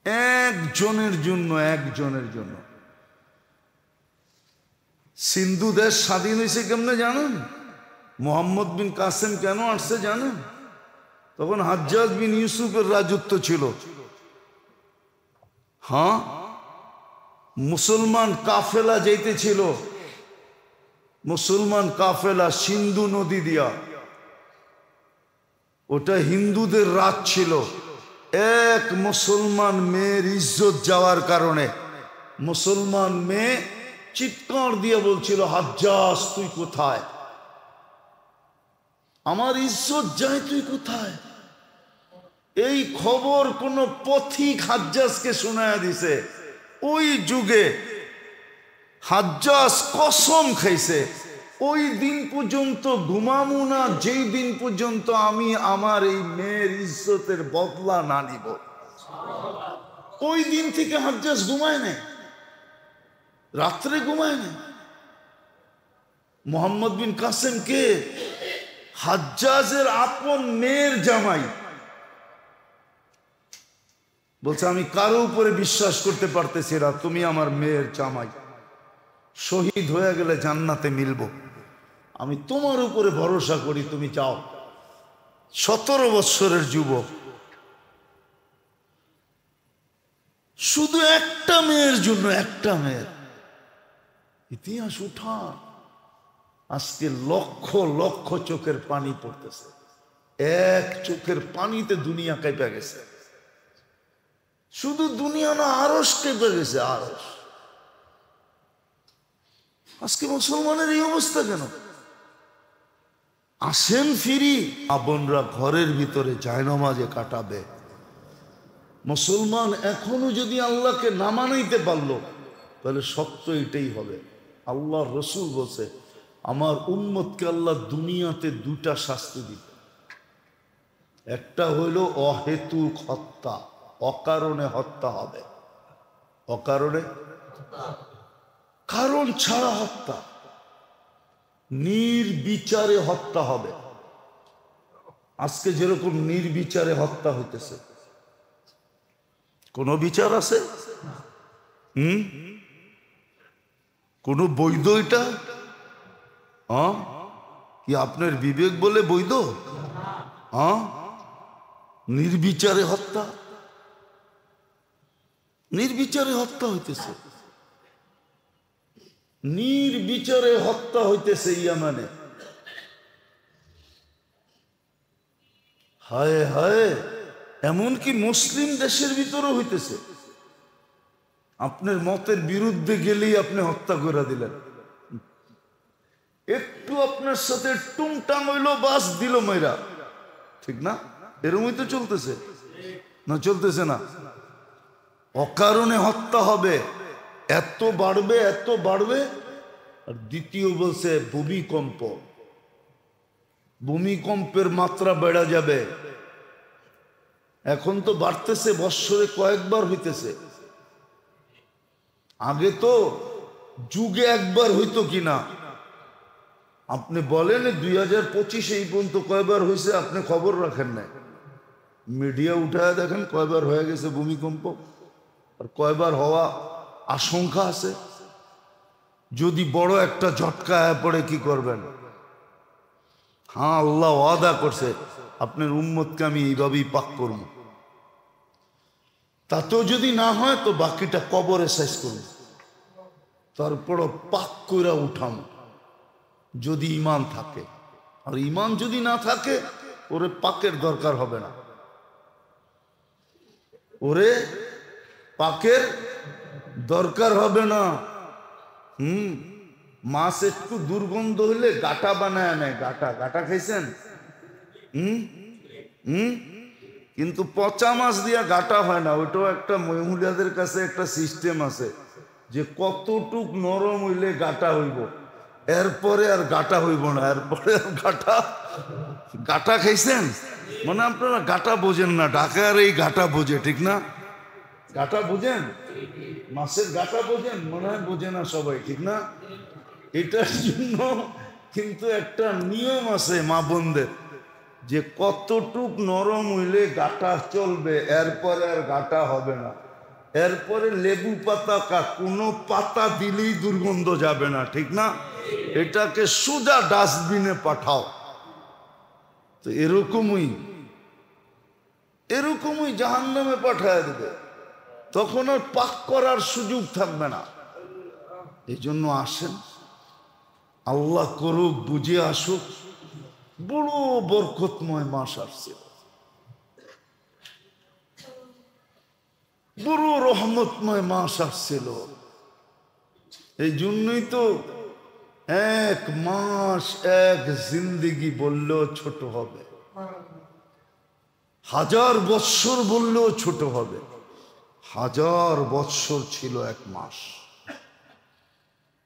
একজনের জন্য, একজনের জন্য। সিন্ধু দেশ স্বাধীন হয়েছে কেমনে জানেন? মোহাম্মদ বিন কাসেম কেন আসছে জানেন? তখন হাজ্জাজ বিন ইউসুফের রাজত্ব ছিল। হ্যাঁ, মুসলমান কাফেলা যাইতেছিল, মুসলমান কাফেলা সিন্ধু নদী দিয়া। ওটা হিন্দুদের রাত ছিল। এক মুসলমান মেয়ের ইজ্জত যাওয়ার কারণে মুসলমান মেয়ে চিৎকার দিয়ে বলছিল, হাজ্জাজ তুই কোথায়? আমার ইজ্জত যায়, তুই কোথায়? এই খবর কোন পথিক হাজ্জাজকে শোনায়া দিছে। ওই যুগে হাজ্জাজ কসম খাইছে, ওই দিন পর্যন্ত ঘুমামু না যেই দিন পর্যন্ত আমি আমার এই মেয়ের ইজ্জতের বদলা না নিব। ওই দিন থেকে হাজ্জাজ ঘুমায় না, রাত্রে ঘুমায় না। মোহাম্মদ বিন কাসেম কে? হাজ্জাজের আপন মেয়ের জামাই। বলছে আমি কারো উপরে বিশ্বাস করতে পারতেছি না, তুমি আমার মেয়ের জামাই, শহীদ হয়ে গেলে জান্নাতে মিলব, আমি তোমার উপরে ভরসা করি, তুমি যাও। 17 বৎসরের যুবক, শুধু একটা মেয়ের জন্য, একটা মেয়ের। ইতিহাস উঠা, আজকে লক্ষ লক্ষ চোখের পানি পড়তেছে। এক চোখের পানিতে দুনিয়া কেঁপে গেছে। শুধু দুনিয়া না, আরশ কেঁপে গেছে, আরশ। আজকে মুসলমানের এই অবস্থা কেন? আসেন ফিরি, আপনরা ঘরের ভিতরে জায়নামাজে কাটাবে। মুসলমান এখনো যদি আল্লাহকে না মানাইতে পারলো, তাহলে সত্য এটাই হবে। আল্লাহ রসুল বলছে, আমার উম্মতকে আল্লাহ দুনিয়াতে 2টা শাস্তি দিবে। একটা হইল অহেতুক হত্যা, অকারণে হত্যা হবে, অকারণে, কারণ ছাড়া হত্যা, নির্বিচারে হত্যা হবে। আজকে যেরকম নির্বিচারে হত্যা হইতেছে, কোন বিচার আছে? কোন বৈধ এটা? কি আপনার বিবেক বলে বৈধ? নির্বিচারে হত্যা, নির্বিচারে হত্যা হইতেছে, নির্বিচারে হত্যা হইতেছে ইয়ামানে। হায় হায়, এমনকি মুসলিম দেশের ভিতরে হইতেছে। আপনার মতের বিরুদ্ধে গেলেই আপনি হত্যা করে দিলেন। একটু আপনার সাথে টুংটাং হইলো, বাস দিল মেয়েরা, ঠিক না? এরকমই তো চলতেছে না? চলতেছে না? অকারণে হত্যা হবে, এত বাড়বে, এত বাড়বে। আর দ্বিতীয় বলছে ভূমিকম্প, ভূমিকম্পের মাত্রা বেড়ে যাবে। এখন তো বাড়তেছে, বৎসরে কয়েকবার হইতেছে। আগে তো যুগে একবার হইতো কিনা আপনি বলেন? 2025 এই পর্যন্ত কয়বার হয়েছে আপনি খবর রাখেন না? মিডিয়া উঠায় দেখেন কয়বার হয়ে গেছে ভূমিকম্প, আর কয়বার হওয়া আশঙ্কা আছে। যদি বড় একটা ঝটকা পড়ে কি করবেন? হ্যাঁ, আল্লাহ ওয়াদা করছে আপনার উম্মতকে আমি এইভাবেই পাক করব। তাতেও যদি না হয় তো বাকিটা কবরে শেষ করব, তারপরও পাক করে উঠাম, যদি ঈমান থাকে। আর ঈমান যদি না থাকে, ওরে পাকের দরকার হবে না, ওরে পাকের দরকার হবে না। মাছ একটু দুর্গন্ধ হইলে গাটা বানায় নেয়, গাটা। গাটা খাইছেন? কিন্তু পচা মাছ দিয়া গাটা হয় না। ওইটাও একটা মহিলাদের কাছে একটা সিস্টেম আছে যে কতটুক নরম হইলে গাটা হইব, এরপরে আর গাটা হইব না, এরপরে আর গাটা। গাটা খাইছেন? মানে আপনারা গাটা বোঝেন না, ঢাকার এই গাটা বোঝে, ঠিক না? গাটা বোঝেন? মাছের গাটা বোঝেন? মনে হয় বোঝে না সবাই, ঠিক না? এটার জন্য কিন্তু একটা নিয়ম আছে মা বোনদের, যে কতটুক নরম হইলে গাটা চলবে, এরপরে আর গাটা হবে না। এরপরে লেবু পাতা কোনো পাতা দিলেই দুর্গন্ধ যাবে না, ঠিক না? এটাকে সোজা ডাস্টবিনে পাঠাও। তো এরকমই জাহান্নামে পাঠায় দেবে, তখন আর পাক করার সুযোগ থাকবে না। এই জন্য আসেন, আল্লাহ করুক, বুঝে আসুক। বড় বরকতময় মাস আসছে, বড় রহমতময় মাস আসছিল। এই জন্যই তো এক মাস এক জিন্দেগি বললেও ছোট হবে, 1000 বৎসর বললেও ছোট হবে। 1000 বৎসর ছিল এক মাস।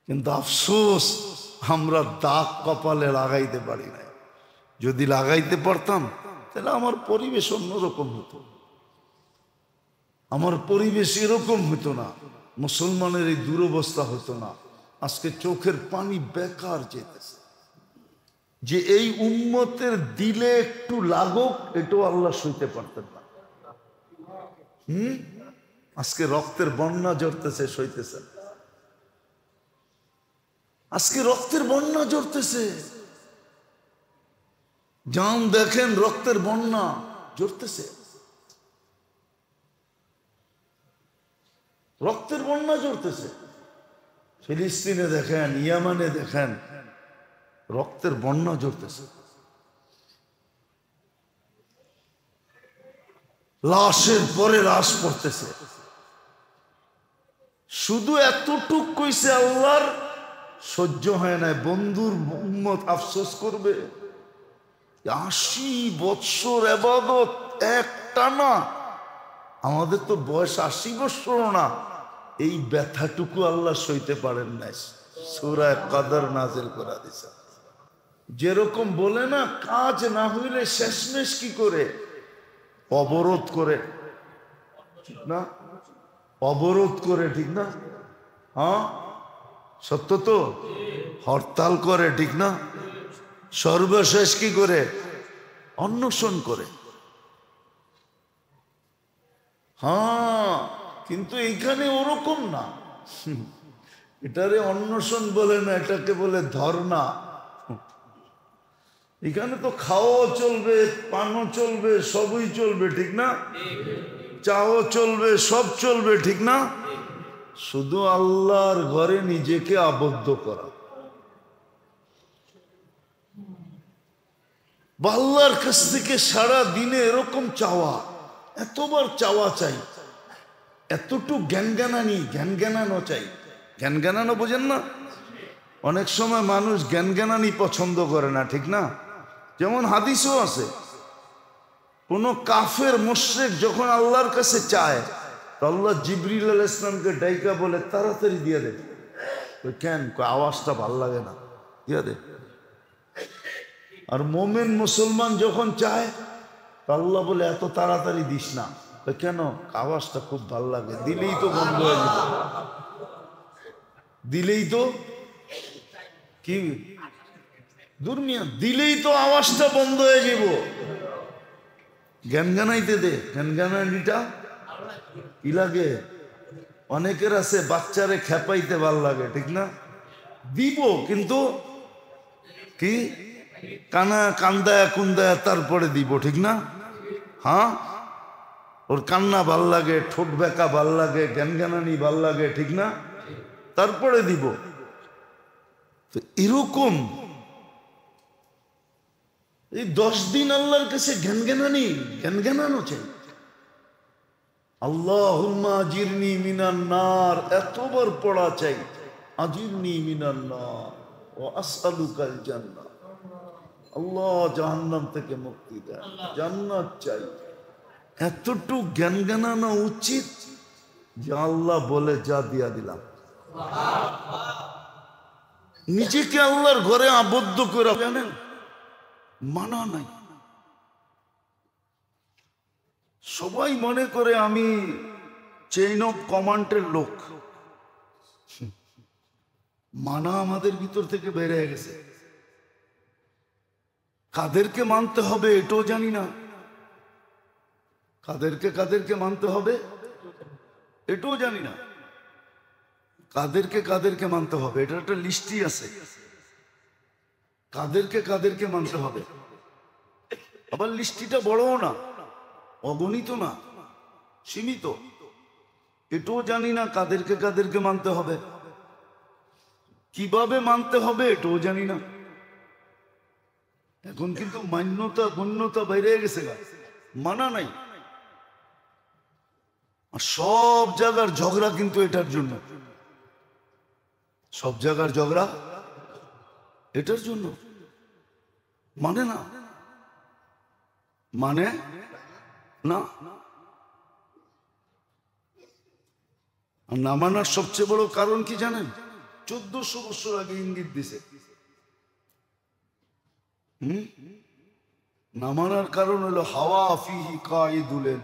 কিন্তু আফসোস, আমরা দাগ কপালে লাগাইতে পারি না। যদি লাগাইতে পারতাম তাহলে আমার পরিবেশ অন্যরকম হতো, আমার পরিবেশ এরকম হতো না, মুসলমানের এই দুরবস্থা হতো না। আজকে চোখের পানি বেকার যেতেছে যে এই উম্মতের দিলে একটু লাগুক, এটাও আল্লাহ সইতে পারতেন না। আজকে রক্তের বন্যা ঝরতেছে, সইতেছে। আজকে রক্তের বন্যা ঝরতেছে, জান দেখেন, রক্তের বন্যা ঝরতেছে, রক্তের বন্যা ঝরতেছে। ফিলিস্তিনে দেখেন, ইয়ামানে দেখেন, রক্তের বন্যা ঝরতেছে। লাশের পরে লাশ পড়তেছে। শুধু এতটুক কইছে আল্লাহর সহ্য হয় না। বন্ধুর উম্মত আফসোস করবে, 80 বৎসর ইবাদত একটানা। আমাদের তো বয়স 80 বৎসর না, এই ব্যথাটুকু আল্লাহ সইতে পারেন নাই। সূরা কদর নাজিল করে দিয়েছে। যেরকম বলে না, কাজ না হইলে শেষমেশ কি করে? অবরোধ করে, ঠিক না? অবরোধ করে, ঠিক না? হ্যাঁ, সত্য তো। হরতাল করে, ঠিক না? সর্বশেষ কি করে? অন্বেষণ করে। হ্যাঁ, কিন্তু এইখানে ওরকম না। এটারে অন্বেষণ বলে না, এটাকে বলে ধর্ণা। এখানে তো খাওয়াও চলবে, পানও চলবে, সবই চলবে, ঠিক না? চাও চলবে, সব চলবে, ঠিক না? শুধু আল্লাহর ঘরে নিজেকে আবদ্ধ করা, আল্লাহর কাছ থেকে সারা দিনে এরকম চাওয়া, এতবার চাওয়া চাই, এতটুকু জ্ঞানানো চাই। জ্ঞানানো বোঝেন না? অনেক সময় মানুষ জ্ঞানানি পছন্দ করে না, ঠিক না? যেমন হাদিসও আছে, কোন কাফের মুশরিক যখন আল্লাহর কাছে চায়, তো আল্লাহ জিবরিল আলাইহিস সালামকে ডাইকা বলে তাড়াতাড়ি দিয়ে দে। কেন? আওয়াজটা ভাল লাগে না, দিয়ে দে। আর মোমেন মুসলমান যখন চায়, তো আল্লাহ বলে এত তাড়াতাড়ি দিস না। কেন? আওয়াজটা খুব ভাল লাগে, দিলেই তো বন্ধ হয়ে যাবে, দিলেই তো কি দুর্মিয়া, দিলেই তো আওয়াজটা বন্ধ হয়ে যাব। জ্ঞানাইতে দে, জ্ঞানানিটা কি লাগে? অনেকের আছে বাচ্চারে খেপাইতে ভাল লাগে, ঠিক না? দিব, কিন্তু কি কান্দায়া কুন্দায়া তারপরে দিব, ঠিক না? হ্যাঁ, ওর কান্না ভাল লাগে, ঠোঁট বেঁকা ভাল লাগে, জ্ঞানানি ভাল লাগে, ঠিক না? তারপরে দিব। তো এরকম এই 10 দিন আল্লাহর কাছে জ্ঞানানো চাই। আল্লাহুম্মা আজিরনি মিনান নার, এতবার পড়া চাই, আজিরনি মিনান নার ওয়া আসআলুকাল জান্নাহ। আল্লাহ জাহান্নাম থেকে মুক্তি দেন, জান্নাত চাই। এতটুকু জ্ঞানানো উচিত যে আল্লাহ বলে যা দিয়া দিলাম। নিজেকে আল্লাহর ঘরে আবদ্ধ করে, জানেন, মানা নাই। সবাই মনে করে আমি চেইন অফ কমান্ডের লোক। মানা আমাদের ভিতর থেকে বেড়ে গেছে। কাদেরকে মানতে হবে এটাও জানি না, কাদেরকে মানতে হবে এটাও জানি না কাদেরকে কাদেরকে মানতে হবে। এটা একটা লিস্টই আছে, কাদেরকে কাদেরকে মানতে হবে। আবার লিস্টিটা বড়ও না, অগণিত না, সীমিত। এটাও জানি না কাদেরকে কাদেরকে মানতে হবে, কিভাবে মানতে হবে এটাও জানি না। এখন কিন্তু মান্যতা গণ্যতা বাইরে গেছে, মানা নাই। আর সব জায়গার ঝগড়া কিন্তু এটার জন্য, সব জায়গার ঝগড়া এটার জন্য। মানে না, মানে না। না মানার সবচেয়ে বড় কারণ কি জানেন? 1400 বছর আগে ইঙ্গিত দিছে। না মানার কারণ হলো হাওয়া ফিহি কাইদুলেন,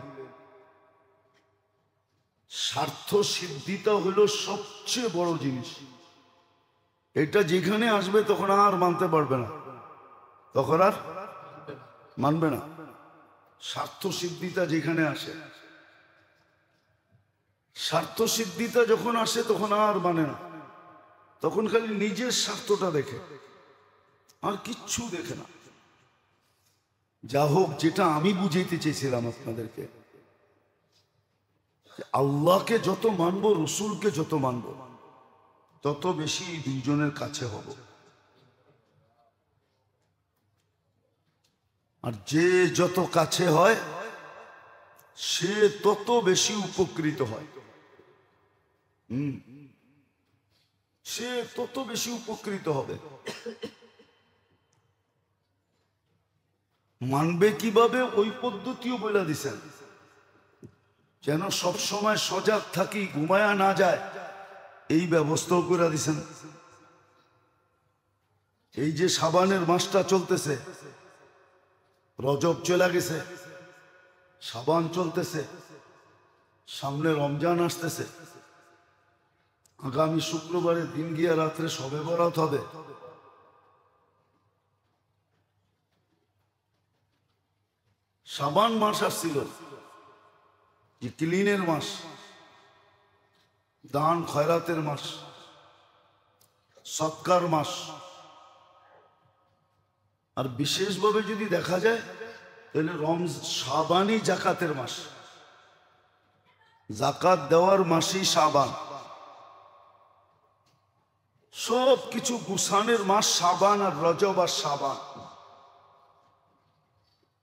স্বার্থ সিদ্ধিটা হলো সবচেয়ে বড় জিনিস। এটা যেখানে আসবে তখন আর মানতে পারবে না, তখন আর মানবে না। স্বার্থ সিদ্ধিটা যেখানে আসে, স্বার্থ সিদ্ধিটা যখন আসে তখন আর মানে না, তখন খালি নিজের স্বার্থটা দেখে, আর কিচ্ছু দেখে না। যা হোক, যেটা আমি বুঝাইতে চেয়েছিলাম আপনাদেরকে, আল্লাহকে যত মানবো, রসুলকে যত মানবো, তত বেশি দুইজনের কাছে হব। আর যে যত কাছে হয় সে তত বেশি উপকৃত হয়। সে তত বেশি উপকৃত হবে। মানবে কিভাবে ওই পদ্ধতিও বলে দিছেন, যেন সব সময় সজাগ থাকি, ঘুমায়া না যায়, এই ব্যবস্থাও করে দিছেন। এই যে সাবানের মাসটা চলতেছে, রজব চলে গেছে, সাবান চলতেছে, সামনে রমজান আসতেছে, আগামী শুক্রবারে দিন গিয়া রাত্রে শবে বরাত হবে। সাবান মাস আসছিল, যে ক্লিনের মাস, দান খয়রাতের মাস, সৎকার মাস। আর বিশেষভাবে যদি দেখা যায় তাহলে শাবানই জাকাতের মাস, জাকাত দেওয়ার মাসই শাবান। সব কিছু গুছানের মাস শাবান আর রজব আর শাবান।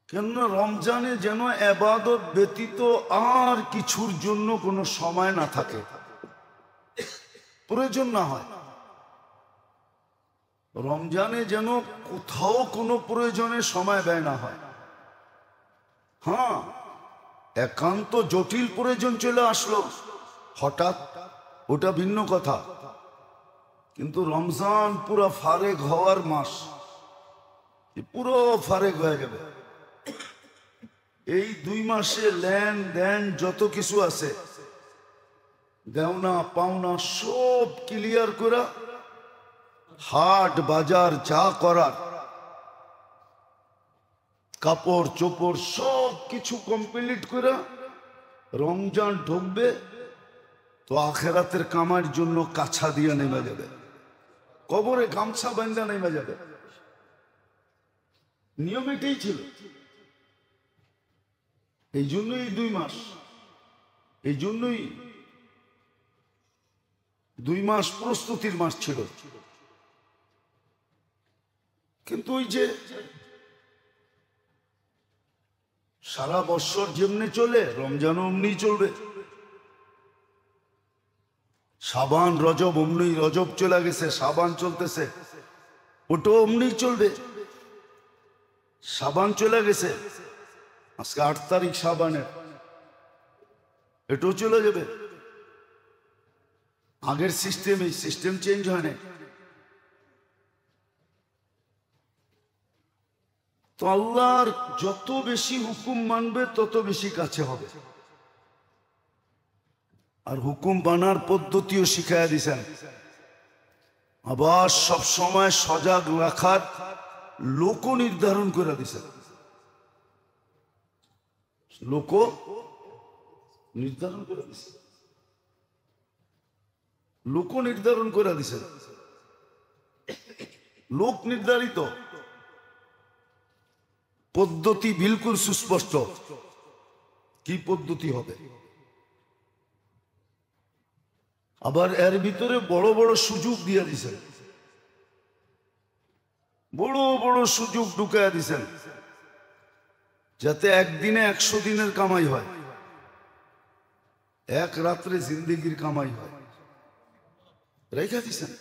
কেননা রমজানে যেন ইবাদত ব্যতীত আর কিছুর জন্য কোনো সময় না থাকে, প্রয়োজন না হয়। রমজানে যেন কোথাও কোনো প্রয়োজনে সময় ব্যয় না হয়। হ্যাঁ, একান্ত জটিল প্রয়োজন চলে আসলো হঠাৎ, ওটা ভিন্ন কথা। কিন্তু রমজান পুরো ফারেক হওয়ার মাস, পুরো ফারেক হয়ে যাবে। এই 2 মাসে লেন দেন যত কিছু আছে, দেওনা পাওনা সব ক্লিয়ার করা, হাট বাজার যা করার, কাপড় চোপড় সব কিছু কমপ্লিট করা, রমজান ঢুকবে তো আখেরাতের কামার জন্য কাছা দিয়ে নেমে যাবে, কবরে গামছা বান্ধা নেমে যাবে। নিয়ম এটাই ছিল। এই জন্যই 2 মাস, এই জন্যই 2 মাস প্রস্তুতির মাস ছিল। কিন্তু ওই যে সারা বছর যেমনি চলে, রমজানও অমনি চলবে। সাবান রজব অমনি, রজব চলে গেছে, সাবান চলতেছে, ওটাও অমনি চলবে। সাবান চলে গেছে, আজকে 8 তারিখ সাবানের, এটাও চলে যাবে। আগের সিস্টেম, এই সিস্টেম চেঞ্জ হয় না। তো আল্লাহর যত বেশি হুকুম মানবে তত বেশি কাছে হবে। আর হুকুম মানার পদ্ধতিও শিখাইয়া দিছেন। আবার সব সময় সজাগ রাখার লোক নির্ধারণ করে দিছেন, লোক নির্ধারণ করে দিছেন। লোক নির্ধারণ করে দিছেন, লোক নির্ধারিত পদ্ধতি বিলকুল সুস্পষ্ট কি পদ্ধতি হবে। আবার এর ভিতরে বড় বড় সুযোগ দিয়ে দিছেন, বড় বড় সুযোগ ঢুকাইয়া দিছেন, যাতে একদিনে 100 দিনের কামাই হয়, এক রাত্রে জিন্দেগির কামাই হয়, রেখা দিছেন।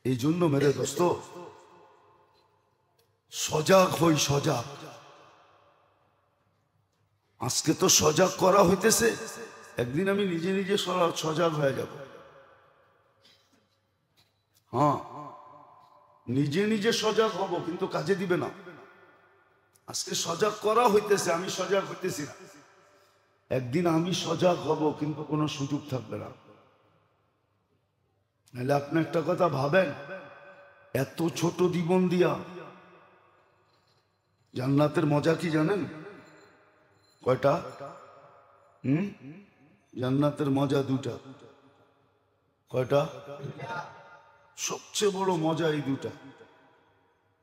এই জন্য মেরে দোস্ত সজাগ হই, সজাগ। আজকে তো সজাগ করা হইতেছে, একদিন আমি নিজে নিজে সজাগ হয়ে যাব। হ্যাঁ, নিজে নিজে সজাগ হব, কিন্তু কাজে দিবে না। আজকে সজাগ করা হইতেছে, আমি সজাগ হইতেছি না। একদিন আমি সজাগ হব, কিন্তু কোনো সুযোগ থাকবে না। নাহলে আপনি একটা কথা ভাবেন, এত ছোট জীবন দিয়া জান্নাতের মজা কি জানেন? কয়টা? জান্নাতের মজা দুটা। কয়টা? সবচেয়ে বড় মজা এই দুটা।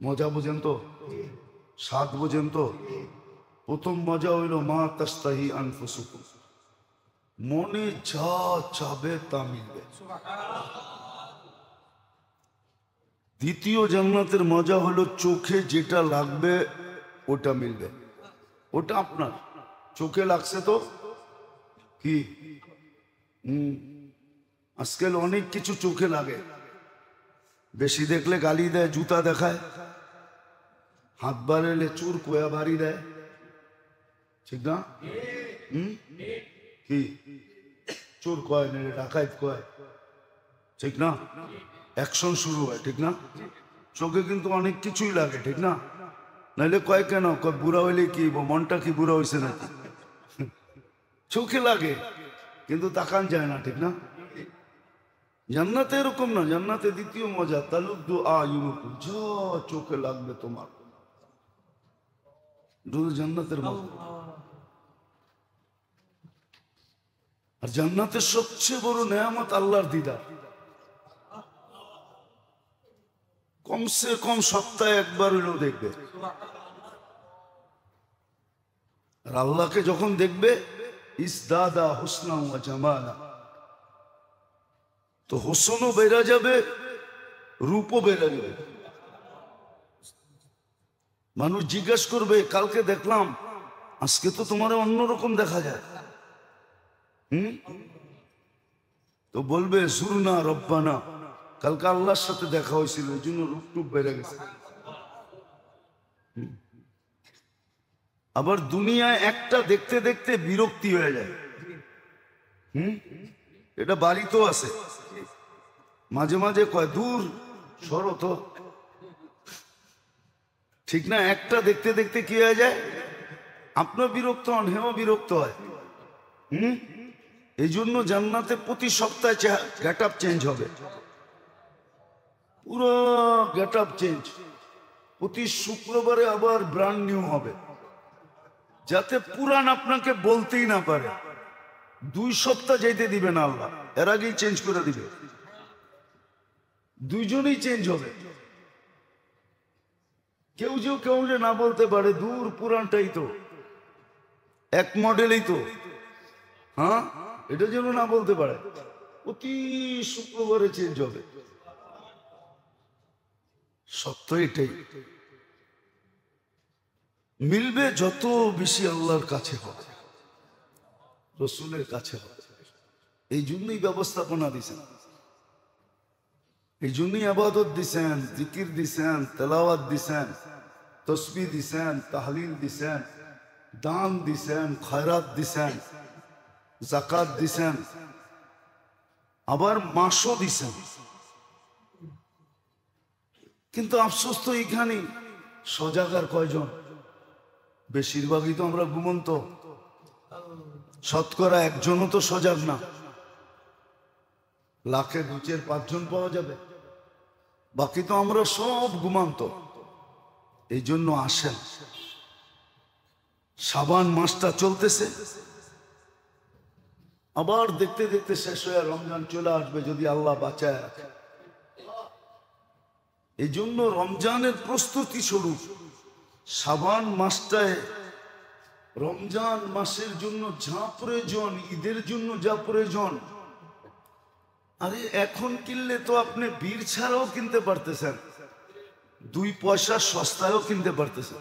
মজা বোঝেন তো, স্বাদ বোঝেন তো। প্রথম মজা হইল মা তাস্তাহি আনফুসুকুম, মনে যা চাবে তা মিলবে। দ্বিতীয় জান্নাতের মজা হলো চোখে যেটা লাগবে ওটা মিলবে, ওটা আপনার। চোখে লাগছে তো কি? আজকাল অনেক কিছু চোখে লাগে। বেশি দেখলে গালি দেয়, জুতা দেখায়, হাত বাড়ালে চোর কোয়া বাড়ি দেয়, ঠিক না? কি চোর কয় না, ডাকাইত কয়, ঠিক না? অ্যাকশন শুরু হয়, ঠিক না? চোখে কিন্তু অনেক কিছুই লাগে, ঠিক না? নাইলে কয় কেন, কয় বুড়া হইলে কি, মনটা কি বুড়া হয়েছে নাকি? চোখে লাগে কিন্তু তাকান যায় না, ঠিক না? জান্নাতে এরকম না। জান্নাতে দ্বিতীয় মজা তালুদ্দু আয়ুনুকুম, যা চোখে লাগবে তোমার, জান্নাতের মজা। আর জান্নাতের সবচেয়ে বড় নেয়ামত আল্লাহর দিদার। কমসে কম সপ্তাহে একবার হইলেও দেখবে। আর আল্লাহকে যখন দেখবে, ইসদাদা হুসনা ওয়া জামালা, তো হোসনও বেড়ে যাবে, রূপও বেড়ে যাবে। মানুষ জিজ্ঞাসা করবে, কালকে দেখলাম, আজকে তো তোমার অন্যরকম দেখা যায়। তো বলবে সুরনা রব্বানা, কালকে আল্লাহর সাথে দেখা হয়েছিল, ওই জন্য রূপ টুপ বেড়ে গেছে। আবার দুনিয়ায় একটা দেখতে দেখতে বিরক্তি হয়ে যায়। এটা বাড়িতেও আছে, মাঝে মাঝে কয় দূর সরো তো, ঠিক না? একটা দেখতে দেখতে কি হয়ে যায়, আপনার বিরক্ত হন, হেও বিরক্ত হয়। এই জন্য জান্নাতে প্রতি সপ্তাহে গেট আপ চেঞ্জ হবে, পুরো গেট আপ চেঞ্জ। প্রতি শুক্রবারে আবার ব্র্যান্ড নিউ হবে, যাতে পুরান আপনাকে বলতেই না পারে। 2 সপ্তাহ যেতে দিবে না আল্লাহ, এর আগেই চেঞ্জ করে দিবে। দুইজনেই চেঞ্জ হবে। কেউ যে না বলতে পারে দূর পুরানটাই তো, এক মডেলই তো, হ্যাঁ, এটা যেন না বলতে পারে। প্রতি শুক্রবারে চেঞ্জ হবে। সত্য এটাই। মিলবে যত বেশি আল্লাহর কাছে হবে, রসুলের কাছে হবে। এই জন্যই ব্যবস্থাপনা দিছেন, এই জন্যই আবাদত দিছেন, জিকির দিছেন, তেলাওয়াত দিছেন, তসবিহ দিছেন, তাহলিল দিছেন, দান দিছেন, খয়রাত দিছেন, যাকাত দিছেন, আবার মাসও দিছেন। কিন্তু আফসোস তো এইখানে, সজাগার কয়জন? বেশিরভাগই তো আমরা ঘুমন্ত। শতকরা একজনও তো সজাগ না। লাখে 2-4-5 জন পাওয়া যাবে, বাকি তো আমরা সব ঘুমান্ত। এই জন্য আসেন, শাবান মাসটা চলতেছে, আবার দেখতে দেখতে শেষ হয়ে রমজান চলে আসবে যদি আল্লাহ বাঁচায় রাখে। এই জন্য রমজানের প্রস্তুতি স্বরূপ শাবান মাসটায় রমজান মাসের জন্য যা প্রয়োজন, ঈদের জন্য যা প্রয়োজন, আরে এখন কিনলে তো আপনি বীর ছাড়াও কিনতে পারতেছেন, 2 পয়সা সস্তায়ও কিনতে পারতেছেন।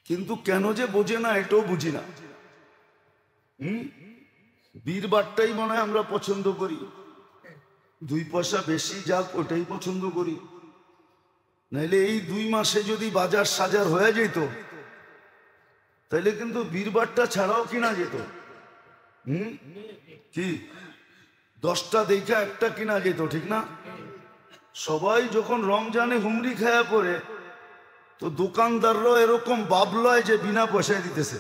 কিন্তু কেন যে বোঝে না এটাও বুঝি না। বীর বারটাই মনে হয় আমরা পছন্দ করি, 2 পয়সা বেশি যাক ওটাই পছন্দ করি। নাইলে এই 2 মাসে যদি বাজার সাজার হয়ে যেত তাহলে কিন্তু বীরবারটা ছাড়াও কিনা যেত। কি 10টা দেখা একটা কিনা যেত, ঠিক না? সবাই যখন রমজানে হুমড়ি খায়া পড়ে তো দোকানদাররাও এরকম ভাবলয় যে বিনা পয়সায় দিতেছে।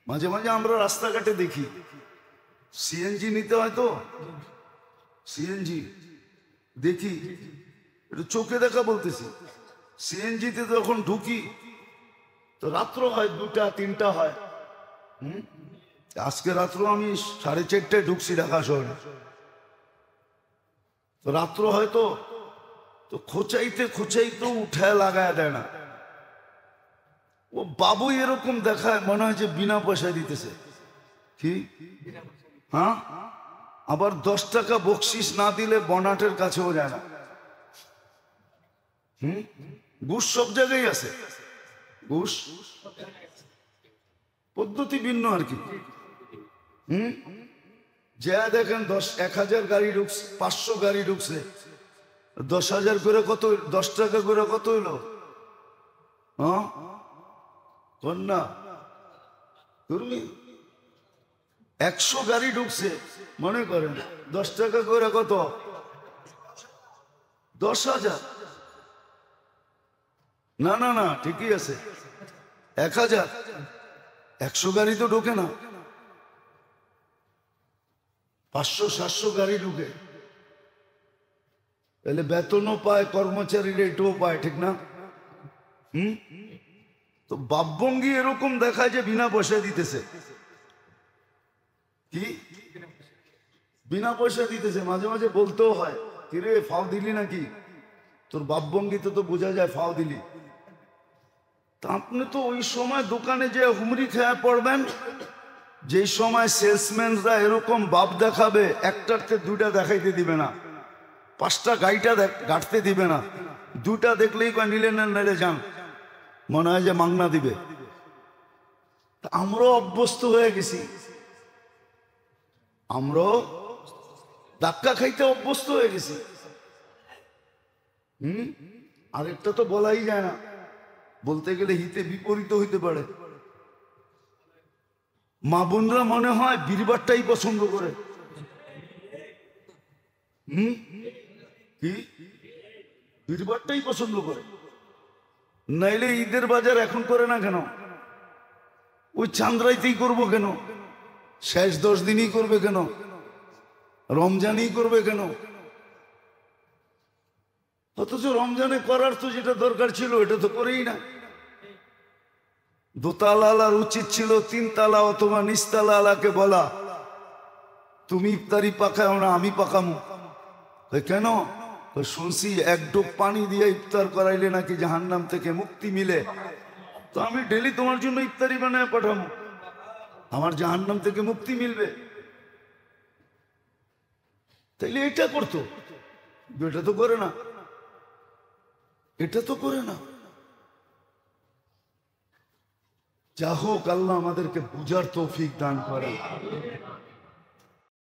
মাঝে মাঝে আমরা রাস্তাঘাটে দেখি সিএনজি নিতে হয়, তো সিএনজি দেখি, একটু চোখে দেখা বলতেছি, সিএনজিতে যখন ঢুকি তো রাত্র হয় 2টা 3টা হয়। আজকে রাত্র আমি 4:30টায় ঢুকছি ঢাকা শহরে, তো রাত্র হয়তো তো খোঁচাইতে খোঁচাইতেও উঠায় লাগায় দেয় না। ও বাবু এরকম দেখায় মনে হয় যে বিনা পয়সায় দিতেছে। কি হ্যাঁ, আবার 10 টাকা বকশিস না দিলে বনাটের কাছেও যায় না। ঘুষ সব জায়গায় আছে, ঘুষ পদ্ধতি ভিন্ন আর কি। যা দেখেন 1000 গাড়ি ঢুকছে, 500 গাড়ি ঢুকছে, 10,000 করে কত, 10 টাকা করে কত হইলো? হ্যাঁ কন্যা তুমি 100 গাড়ি ঢুকছে, মনে করেন 10 টাকা করে কত? 10,000। না না না, ঠিকই আছে, 1000। 100 গাড়ি তো ঢোকে না, 500-700 গাড়ি ঢুকে, তাহলে বেতনও পায়, কর্মচারীরা এটাও পায়, ঠিক না? তো বাপভঙ্গি এরকম দেখায় যে বিনা পয়সা দিতেছে। কি বিনা পয়সা দিতেছে? মাঝে মাঝে বলতেও হয়, কিরে ফাও দিলি নাকি? তোর বাপভঙ্গিতে তো বোঝা যায় ফাও দিলি। তা আপনি তো ওই সময় দোকানে যে হুমড়ি খেয়ে পড়বেন, যে সময় সেলসম্যানরা এরকম বাপ দেখাবে, একটাতে 2টা দেখাইতে দিবে না, 5টা গাড়িটা গাঁটতে দিবে না, 2টা দেখলেই কয় নিলে নেন নেলে যান, মনে হয় যে মাংনা দিবে। আমরাও অভ্যস্ত হয়ে গেছি, আমরাও ধাক্কা খাইতে অভ্যস্ত হয়ে গেছি। আরেকটা তো বলাই যায় না, বলতে গেলে হিতে বিপরীত হইতে পারে। মা বোনরা মনে হয় বীরবারটাই পছন্দ করে। কি বীরবারটাই পছন্দ করে? নাইলে ঈদের বাজার এখন করে না কেন? ওই চান্দ্রাইতেই করবো কেন? শেষ 10 দিনই করবে কেন? রমজানই করবে কেন? অথচ রমজানে করার তো যেটা দরকার ছিল এটা তো করেই না। দোতালার উচিত ছিল 3 তালা অথবা নিচতলা আলাকে বলা, তুমি ইফতারি পাকাও না, আমি পাকামো। কেন? শুনছি 1 ডোব পানি দিয়ে ইফতার করাইলে নাকি জাহান্নাম থেকে মুক্তি মিলে, তো আমি ডেলি তোমার জন্য ইফতারি বানায় পাঠাবো, আমার জাহান্নাম থেকে মুক্তি মিলবে। তাইলে এটা করতো, এটা তো করে না, এটা তো করে না। যা হোক, আল্লাহ আমাদেরকে বুঝার তৌফিক দান করেন।